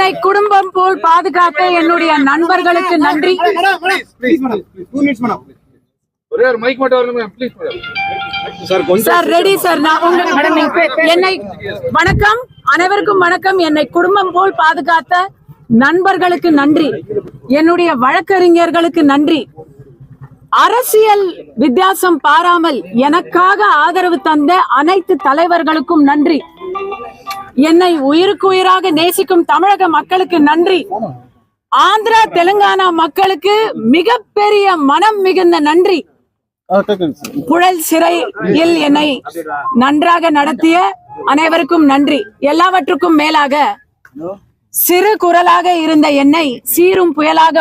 என்னை குடும்பம் போல் பாதுகாத்த என்னுடைய நண்பர்களுக்கு நன்றி. Sir ready sir. நான் என்னை வணக்கம், அனைவருக்கும் வணக்கம். என்னை குடும்பம் போல் பாதுகாத்த நண்பர்களுக்கு நன்றி. என்னுடைய வழக்கறிஞர்களுக்கு நன்றி. அரசியல் வித்தியாசம் பாராமல் எனக்காக ஆதரவு தந்த அனைத்து தலைவர்களுக்கும் நன்றி. என்னை உயிருக்கு உயிராக நேசிக்கும் தமிழக மக்களுக்கு நன்றி. ஆந்திரா தெலுங்கானா மக்களுக்கு மிகப்பெரிய மனம் மிகுந்த நன்றி. புழல் சிறையில் என்னை நன்றாக நடத்திய அனைவருக்கும் நன்றி. எல்லாவற்றுக்கும் மேலாக சிறு குரலாக இருந்த என்னை சீரும் புயலாக